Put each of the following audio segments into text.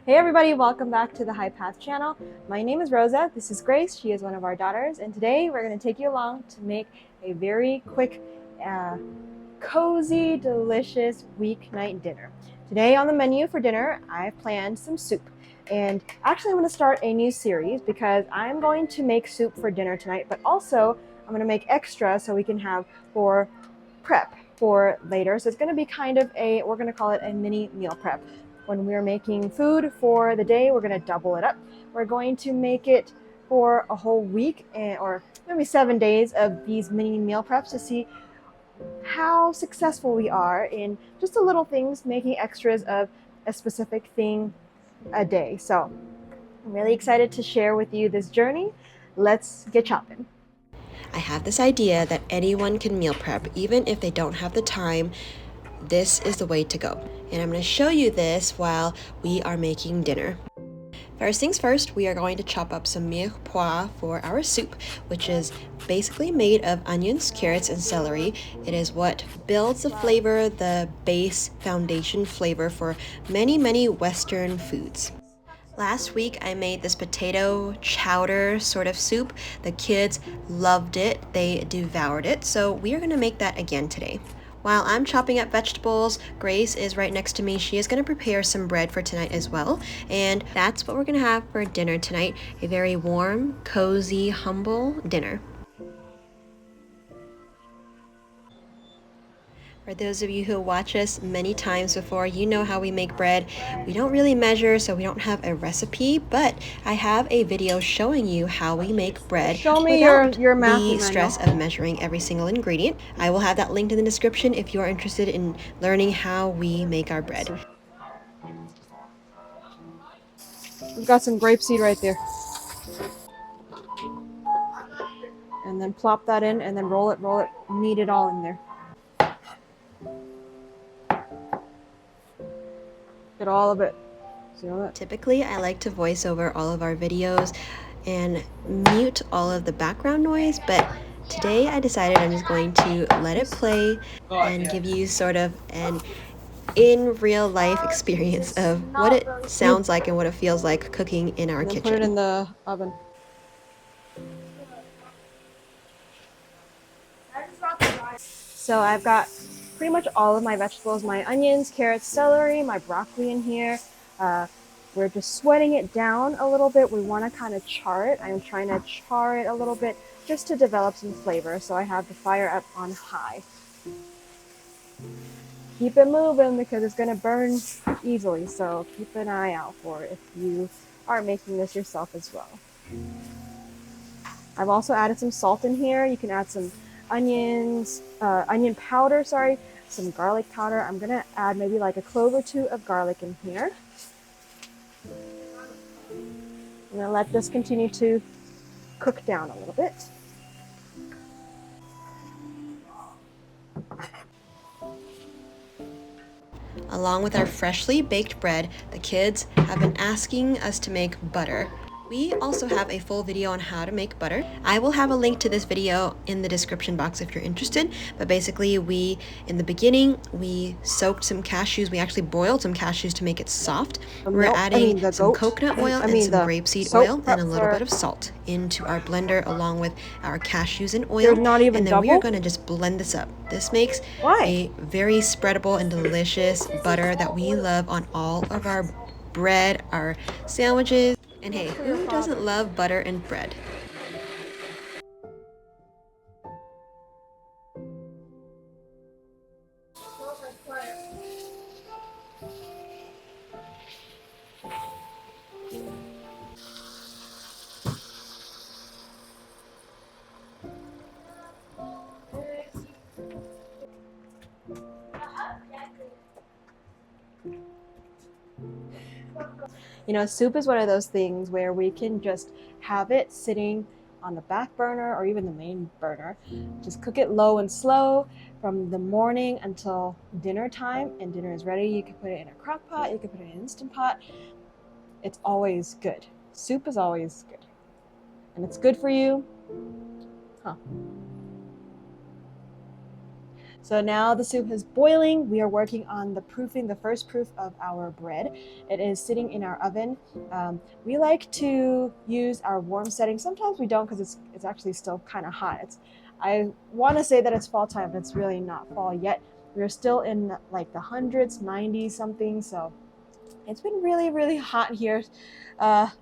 Hey everybody, welcome back to the High Path channel. My name is Rosa, this is Grace, she is one of our daughters, and today we're going to take you along to make a very quick, cozy, delicious weeknight dinner. Today on the menu for dinner, I've planned some soup. And actually I'm going to start a new series because I'm going to make soup for dinner tonight, but also I'm going to make extra so we can have for prep for later. So it's going to be kind of we're going to call it a mini meal prep. When we're making food for the day, we're going to double it up. We're going to make it for a whole week or maybe 7 days of these mini meal preps to see how successful we are in just a little things, making extras of a specific thing a day. So I'm really excited to share with you this journey. Let's get chopping. I have this idea that anyone can meal prep, even if they don't have the time. This is the way to go. And I'm going to show you this while we are making dinner. First things first, we are going to chop up some mirepoix for our soup, which is basically made of onions, carrots, and celery. It is what builds the flavor, the base foundation flavor for many, many Western foods. Last week I made this potato chowder sort of soup. The kids loved it, they devoured it, so we are going to make that again today. While I'm chopping up vegetables, Grace is right next to me. She is going to prepare some bread for tonight as well, and that's what we're going to have for dinner tonight. A very warm, cozy, humble dinner. For those of you who watch us many times before, you know how we make bread. We don't really measure, so we don't have a recipe, but I have a video showing you how we make bread Show me without your math the manual. stress of measuring every single ingredient. I will have that linked in the description if you are interested in learning how we make our bread. We've got some grapeseed right there. And then plop that in and then roll it, knead it all in there. Get all of it. See all that? Typically, I like to voice over all of our videos and mute all of the background noise, but today I decided I'm just going to let it play and give you sort of an in real life experience of what it sounds like and what it feels like cooking in our And then kitchen. put it in the oven. So I've got pretty much all of my vegetables, my onions, carrots, celery, my broccoli in here. We're just sweating it down a little bit. We want to kind of char it. I'm trying to char it a little bit just to develop some flavor. So I have the fire up on high. Keep it moving because it's going to burn easily. So keep an eye out for it if you are making this yourself as well. I've also added some salt in here. You can add some onion powder, some garlic powder. I'm gonna add maybe like a clove or two of garlic in here. I'm gonna let this continue to cook down a little bit. Along with our freshly baked bread, the kids have been asking us to make butter. We also have a full video on how to make butter. I will have a link to this video in the description box if you're interested, but basically in the beginning, we soaked some cashews. We actually boiled some cashews to make it soft. We're adding some coconut oil and some grapeseed oil and a little bit of salt into our blender along with our cashews and oil. And then we are going to just blend this up. This makes a very spreadable and delicious butter that we love on all of our bread, our sandwiches. And hey, who doesn't love butter and bread? You know, soup is one of those things where we can just have it sitting on the back burner or even the main burner. Just cook it low and slow from the morning until dinner time, and dinner is ready. You can put it in a crock pot, you can put it in an Instant Pot. It's always good. Soup is always good. And it's good for you. So now the soup is boiling. We are working on the proofing, the first proof of our bread. It is sitting in our oven. We like to use our warm setting. Sometimes we don't because it's actually still kind of hot. I want to say that it's fall time, but it's really not fall yet. We're still in like the hundreds, 90 something. So it's been really, really hot here. But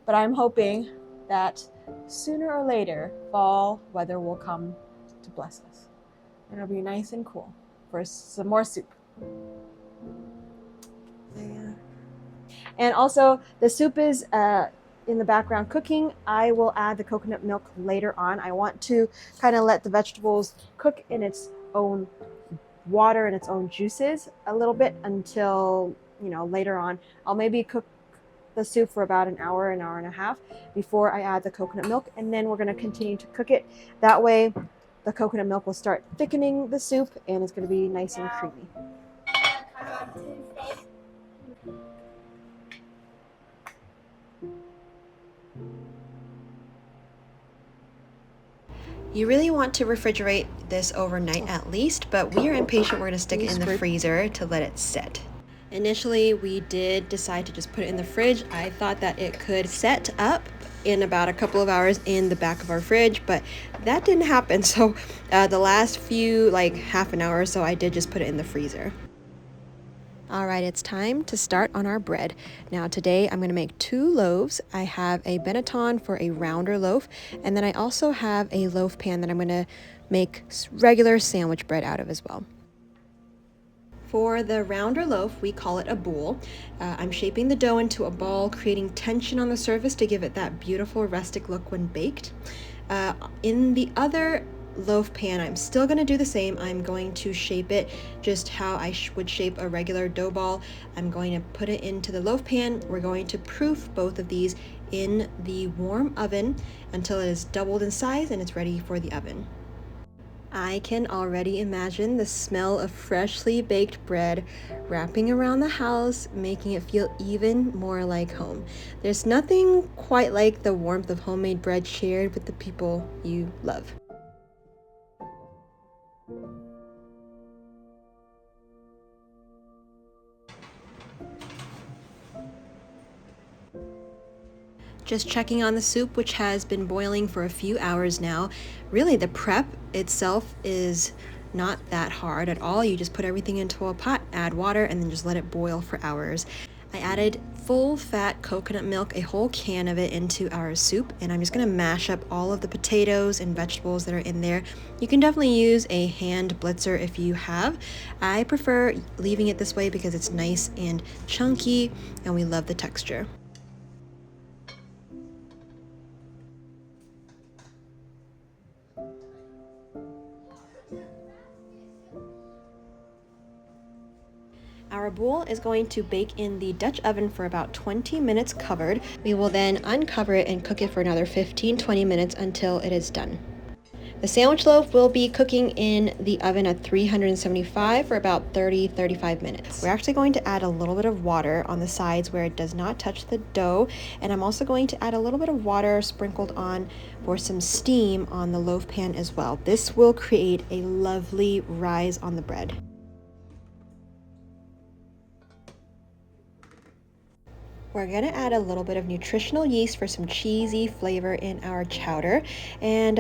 I'm hoping that sooner or later, fall weather will come to bless us. And it'll be nice and cool for some more soup. And also, the soup is in the background cooking. I will add the coconut milk later on. I want to kind of let the vegetables cook in its own water and its own juices a little bit until, later on. I'll maybe cook the soup for about an hour and a half before I add the coconut milk, and then we're going to continue to cook it. That way the coconut milk will start thickening the soup and it's going to be nice and creamy. You really want to refrigerate this overnight at least, but we are impatient. We're going to stick it in the freezer to let it set. Initially, we did decide to just put it in the fridge. I thought that it could set up in about a couple of hours in the back of our fridge, but that didn't happen. So the last few, like half an hour or so, I did just put it in the freezer. All right, it's time to start on our bread. Now today I'm gonna make 2 loaves. I have a Benetton for a rounder loaf, and then I also have a loaf pan that I'm gonna make regular sandwich bread out of as well. For the rounder loaf, we call it a boule. I'm shaping the dough into a ball, creating tension on the surface to give it that beautiful rustic look when baked. In the other loaf pan, I'm still going to do the same. I'm going to shape it just how I would shape a regular dough ball. I'm going to put it into the loaf pan. We're going to proof both of these in the warm oven until it is doubled in size and it's ready for the oven. I can already imagine the smell of freshly baked bread wrapping around the house, making it feel even more like home. There's nothing quite like the warmth of homemade bread shared with the people you love. Just checking on the soup, which has been boiling for a few hours now. Really, the prep itself is not that hard at all. You just put everything into a pot, add water, and then just let it boil for hours. I added full fat coconut milk, a whole can of it, into our soup, and I'm just gonna mash up all of the potatoes and vegetables that are in there. You can definitely use a hand blitzer if you have. I prefer leaving it this way because it's nice and chunky, and we love the texture. Our boule is going to bake in the Dutch oven for about 20 minutes covered. We will then uncover it and cook it for another 15-20 minutes until it is done. The sandwich loaf will be cooking in the oven at 375 for about 30-35 minutes. We're actually going to add a little bit of water on the sides where it does not touch the dough, and I'm also going to add a little bit of water sprinkled on for some steam on the loaf pan as well. This will create a lovely rise on the bread. We're going to add a little bit of nutritional yeast for some cheesy flavor in our chowder, and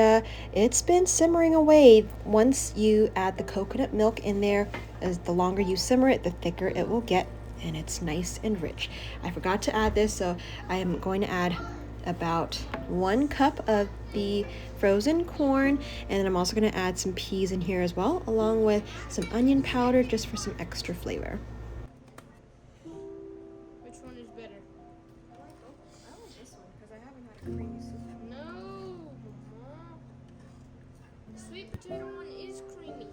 it's been simmering away. Once you add the coconut milk in there, as the longer you simmer it, the thicker it will get, and it's nice and rich. I forgot to add this, so I am going to add about 1 cup of the frozen corn, and then I'm also going to add some peas in here as well, along with some onion powder just for some extra flavor. Creamy soup. No, Mama. The sweet potato one is creamy.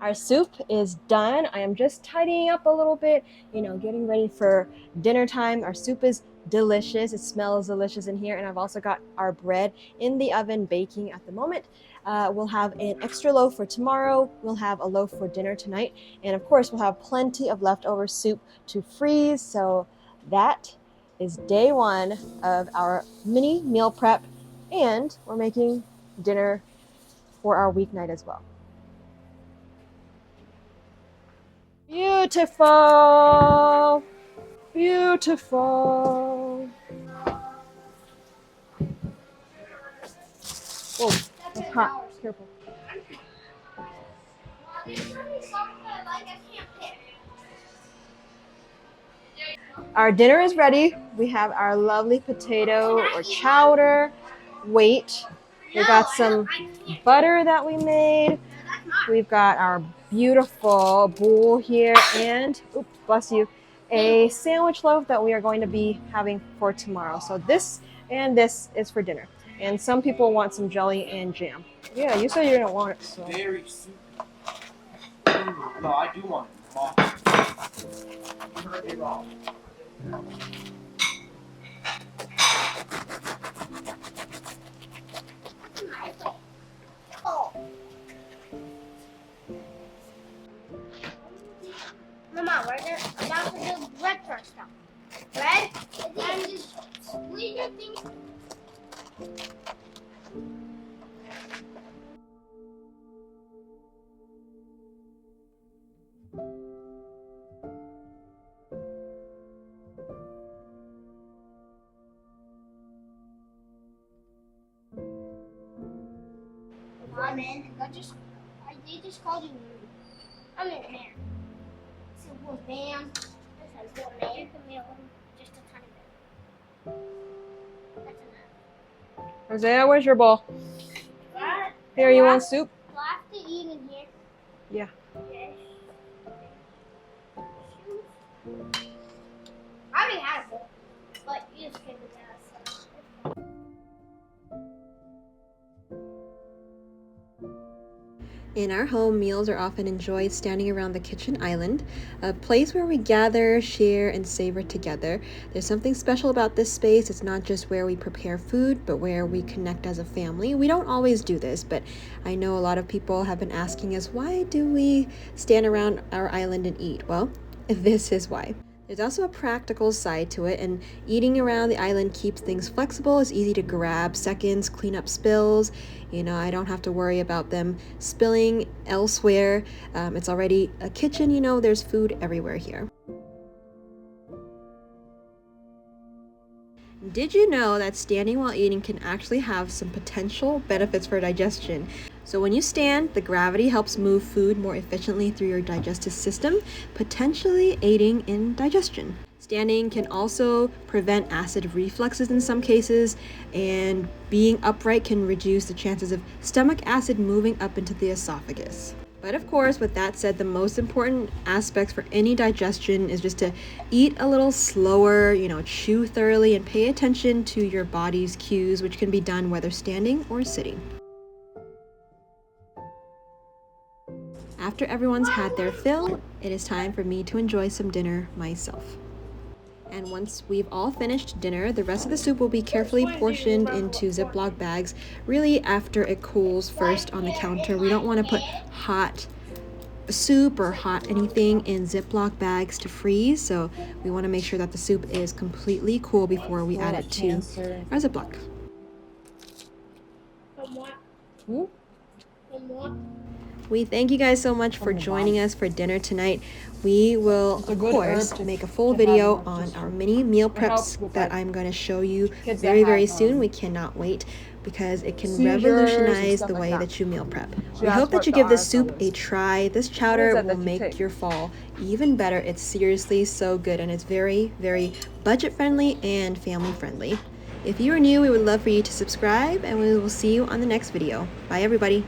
Our soup is done. I am just tidying up a little bit, getting ready for dinner time. Our soup is delicious. It smells delicious in here. And I've also got our bread in the oven baking at the moment. We'll have an extra loaf for tomorrow. We'll have a loaf for dinner tonight. And of course, we'll have plenty of leftover soup to freeze. So that is day one of our mini meal prep. And we're making dinner for our weeknight as well. Beautiful. Beautiful. Whoa, it's hot. Careful. Our dinner is ready. We have our lovely potato or chowder. Wait, we got some butter that we made. We've got our beautiful bowl here and, oops, bless you, a sandwich loaf that we are going to be having for tomorrow. So this and this is for dinner. And some people want some jelly and jam. Yeah, you said you're gonna want it, so. Very soupy. No, I do want it. You heard me wrong. Mama, we're about to do bread first now. Bread? And just squeeze your thing. Come in. They just called you rude. I'm in there. So well, bam. This has one man. Just a tiny bit. That's enough. Hosea, where's your bowl? What? Here, you want soup? Do I have to eat in here? Yeah. Yes. I already had a bowl, but you just came with that. In our home, meals are often enjoyed standing around the kitchen island, a place where we gather, share, and savor together. There's something special about this space. It's not just where we prepare food, but where we connect as a family. We don't always do this, but I know a lot of people have been asking us, why do we stand around our island and eat? Well, this is why. There's also a practical side to it, and eating around the island keeps things flexible. It's easy to grab seconds, clean up spills. You know, I don't have to worry about them spilling elsewhere. It's already a kitchen, you know, there's food everywhere here. Did you know that standing while eating can actually have some potential benefits for digestion? So when you stand, the gravity helps move food more efficiently through your digestive system, potentially aiding in digestion. Standing can also prevent acid refluxes in some cases, and being upright can reduce the chances of stomach acid moving up into the esophagus. But of course, with that said, the most important aspects for any digestion is just to eat a little slower, chew thoroughly, and pay attention to your body's cues, which can be done whether standing or sitting. After everyone's had their fill, it is time for me to enjoy some dinner myself. And once we've all finished dinner, the rest of the soup will be carefully portioned into Ziploc bags, really after it cools first on the counter. We don't want to put hot soup or hot anything in Ziploc bags to freeze, so we want to make sure that the soup is completely cool before we add it to our Ziploc. We thank you guys so much for joining us for dinner tonight. We will, of course, make a full video on our mini meal preps that I'm going to show you very, very soon. We cannot wait because it can revolutionize the way that you meal prep. We hope that you give this soup a try. This chowder will make your fall even better. It's seriously so good, and it's very, very budget friendly and family friendly. If you are new, we would love for you to subscribe, and we will see you on the next video. Bye, everybody.